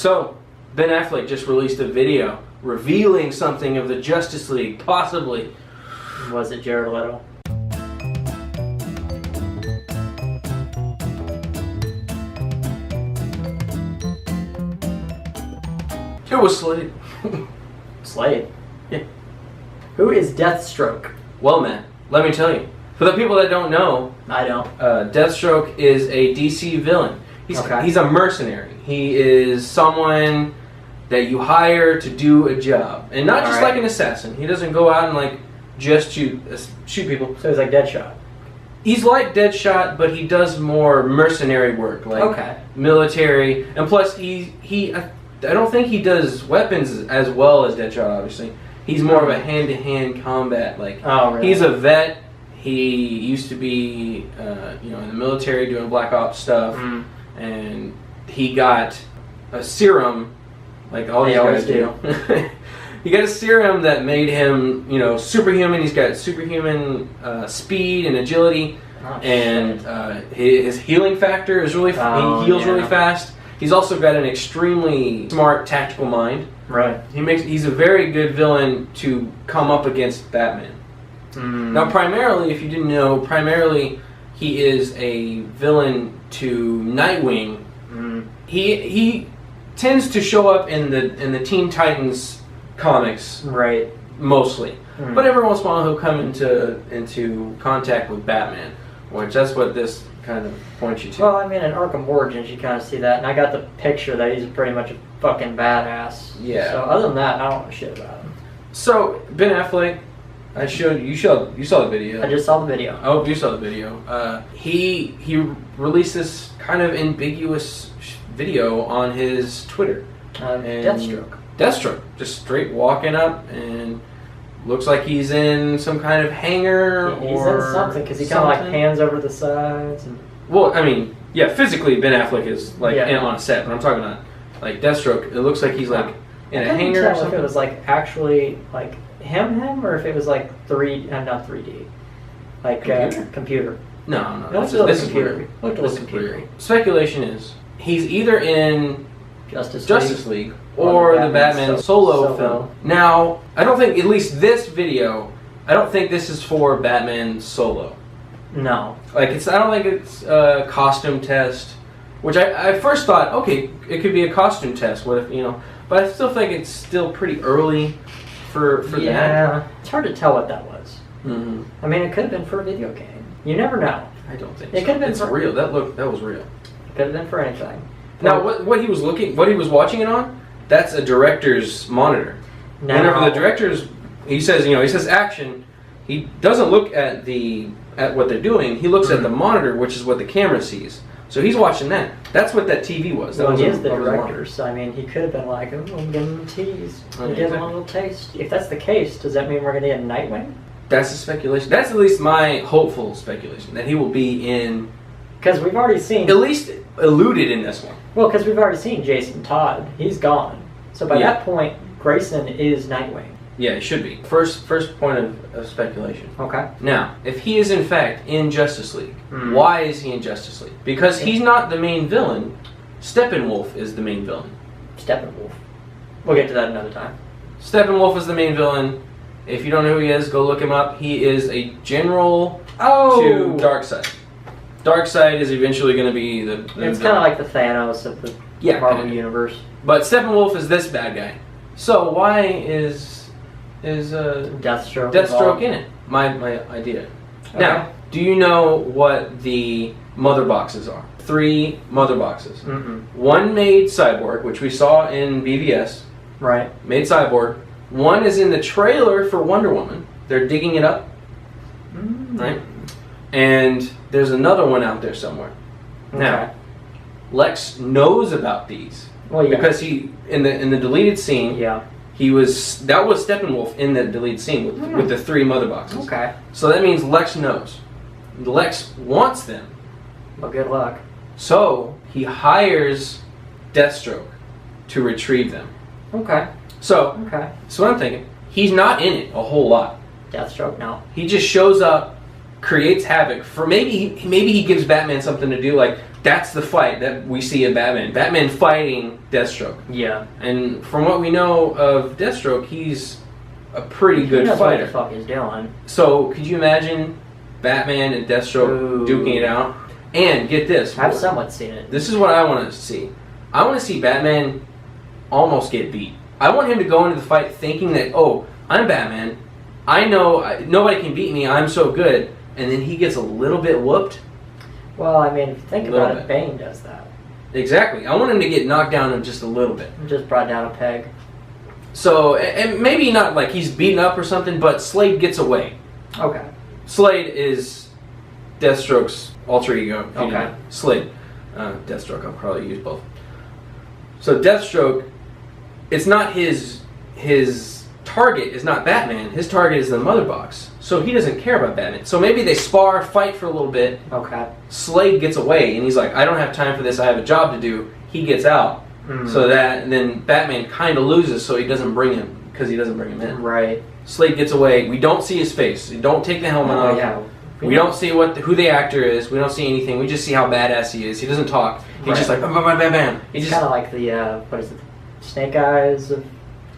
So, Ben Affleck just released a video revealing something of the Justice League, possibly. Was it Jared Leto? It was Slade. Slade? Yeah. Who is Deathstroke? Well, man, let me tell you. For the people that don't know, I don't. Deathstroke is a DC villain. He's a mercenary. He is someone that you hire to do a job, and not just like an assassin. He doesn't go out and like just shoot people. So he's like Deadshot. He's like Deadshot, but he does more mercenary work, like military. And plus, I don't think he does weapons as well as Deadshot. Obviously, he's more of a hand-to-hand combat. Like, really? He's a vet. He used to be, in the military doing Black Ops stuff, and he got a serum, like all these guys do. He got a serum that made him, superhuman. He's got superhuman speed and agility, his healing factor is really. He heals really fast. He's also got an extremely smart tactical mind. Right. He's a very good villain to come up against Batman. Now, primarily, if you didn't know, he is a villain to Nightwing. He tends to show up in the Teen Titans comics, right? Mostly, but every once in a while he'll come into contact with Batman, which that's what this kind of points you to. Well, I mean, in Arkham Origins, you kind of see that, and I got the picture that he's pretty much a fucking badass. Yeah. So other than that, I don't know shit about him. So Ben Affleck. I showed you. You saw the video. I just saw the video. Oh, you saw the video. He released this kind of ambiguous video on his Twitter. Deathstroke. Deathstroke, just straight walking up, and looks like he's in some kind of hangar. Yeah, he's in something because he kind of like pans over the sides. And... Well, I mean, yeah, physically Ben Affleck is like on a set, but I'm talking about like Deathstroke. It looks like he's like in a hangar. I couldn't tell if it was like actually like him, or if it was like not 3D, like computer. No. This is weird. This is weird. Speculation is he's either in Justice League or the Batman solo film. Now, I don't think, at least this video, I don't think this is for Batman solo. No. Like, I don't think it's a costume test, which I first thought, okay, it could be a costume test, what if, but I still think it's still pretty early for that. Yeah, it's hard to tell what that was. I mean, it could have been for a video game. You never know. I don't think it could have been for real. That was real. It could have been for anything. Now, what he was watching it on, that's a director's monitor. Whenever the director's, he says action, he doesn't look at what they're doing. He looks at the monitor, which is what the camera sees. So he's watching that. That's what that TV was. Well, he is the director, so I mean, he could have been like, I'm giving him a tease. I'm giving him a little taste. If that's the case, does that mean we're going to get Nightwing? That's a speculation. That's at least my hopeful speculation, that he will be in... Because we've already seen... At least alluded in this one. Well, because we've already seen Jason Todd. He's gone. So by that point, Grayson is Nightwing. Yeah, it should be. First point of speculation. Okay. Now, if he is in fact in Justice League, why is he in Justice League? Because he's not the main villain. Steppenwolf is the main villain. Steppenwolf. We'll get to that another time. Steppenwolf is the main villain. If you don't know who he is, go look him up. He is a general to Darkseid. Darkseid is eventually going to be the it's kind of like the Thanos of the Marvel universe. But Steppenwolf is this bad guy. So why is Deathstroke in it? My idea. Okay. Now, do you know what the mother boxes are? 3 mother boxes. One made Cyborg, which we saw in BVS. Right. Made Cyborg. One is in the trailer for Wonder Woman. They're digging it up. Right? And there's another one out there somewhere. Now, Lex knows about these. Well, yeah. Because he in the deleted scene, that was Steppenwolf in the deleted scene with the 3 mother boxes. Okay. So that means Lex knows. Lex wants them. Well, good luck. So he hires Deathstroke to retrieve them. Okay. So what I'm thinking, he's not in it a whole lot. Deathstroke, no. He just shows up creates havoc. For maybe he gives Batman something to do. Like that's the fight that we see in Batman. Batman fighting Deathstroke. Yeah. And from what we know of Deathstroke, he's a pretty good fighter. What the fuck he's doing. So could you imagine Batman and Deathstroke duking it out? And get this. I've somewhat seen it. This is what I want to see. I want to see Batman almost get beat. I want him to go into the fight thinking that, oh, I'm Batman. I know nobody can beat me. I'm so good. And then he gets a little bit whooped. Well, I mean, if you think about it, Bane does that. Exactly. I want him to get knocked down just a little bit. Just brought down a peg. So, and maybe not like he's beaten up or something, but Slade gets away. Okay. Slade is Deathstroke's alter ego. Okay. Slade. Deathstroke, I'll probably use both. So Deathstroke, it's not his target is not Batman. His target is the mother box. So he doesn't care about Batman. So maybe they spar, fight for a little bit. Okay. Slade gets away, and he's like, I don't have time for this. I have a job to do. He gets out. So that, and then Batman kind of loses, so he doesn't bring him, because he doesn't bring him in. Right. Slade gets away. We don't see his face. We don't take the helmet off. Yeah. We don't see who the actor is. We don't see anything. We just see how badass he is. He doesn't talk. He's just like, bam, bam, bam, bam. He's kind of like the, what is it, Snake Eyes?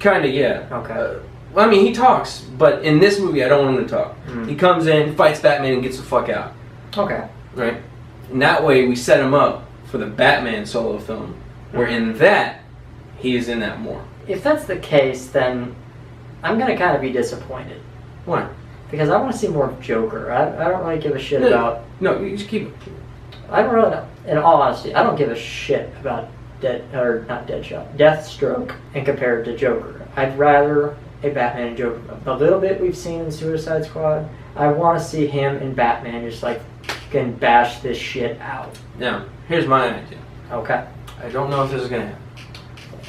Kind of, yeah. Okay. Well, I mean, he talks, but in this movie, I don't want him to talk. He comes in, fights Batman, and gets the fuck out. Okay. Right? And that way, we set him up for the Batman solo film, where in that, he is in that more. If that's the case, then I'm going to kind of be disappointed. Why? Because I want to see more of Joker. I don't really give a shit about... No, you just keep... I don't really know. In all honesty, I don't give a shit about Deathstroke and compared to Joker. I'd rather a Batman and Joker. A little bit we've seen in Suicide Squad. I want to see him and Batman just like can bash this shit out. Now, here's my idea. Okay. I don't know if this is going to happen.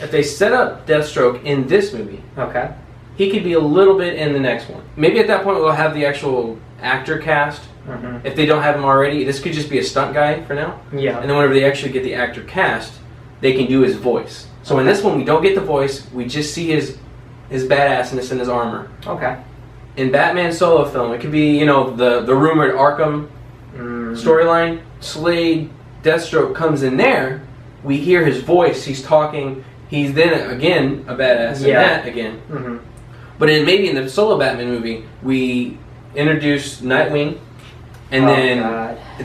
If they set up Deathstroke in this movie, okay, he could be a little bit in the next one. Maybe at that point we'll have the actual actor cast. If they don't have him already, this could just be a stunt guy for now. Yeah. And then whenever they actually get the actor cast, they can do his voice. So in this one, we don't get the voice. We just see his badassness and his armor. Okay. In Batman solo film, it could be, you know, the rumored Arkham storyline. Slade, Deathstroke comes in there. We hear his voice. He's talking. He's then, again, a badass in that again. But maybe in the solo Batman movie, we introduce Nightwing, and then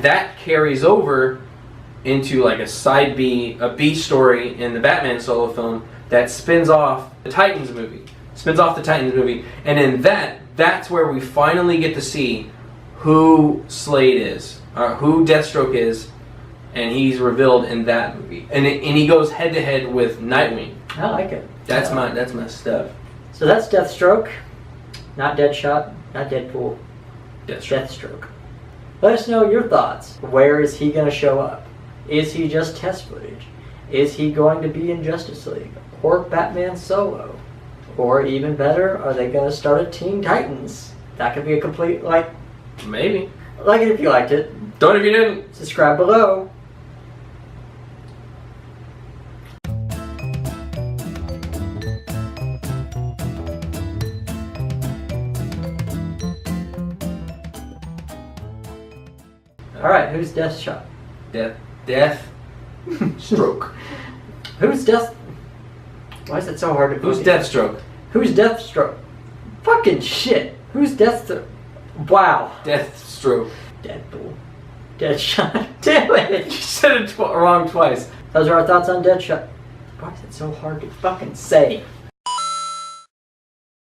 that carries over into like a side B, a B story in the Batman solo film that spins off the Titans movie. And in that's where we finally get to see who Slade is, or who Deathstroke is, and he's revealed in that movie. And he goes head to head with Nightwing. I like it. That's my stuff. So that's Deathstroke, not Deadshot, not Deadpool. Deathstroke. Let us know your thoughts. Where is he going to show up? Is he just test footage? Is he going to be in Justice League? Or Batman Solo? Or even better, are they going to start a Teen Titans? That could be a complete, like... Maybe. Like it if you liked it. Don't if you didn't. Subscribe below. Alright, who's Deathshot? Deathstroke. Who's Death... Why is it so hard to... Who's Deathstroke? Who's Deathstroke? Fucking shit. Who's Deathstroke? Wow. Deathstroke. Deadpool. Deadshot. Damn it. You said it wrong twice. Those are our thoughts on Deadshot. Why is it so hard to fucking say?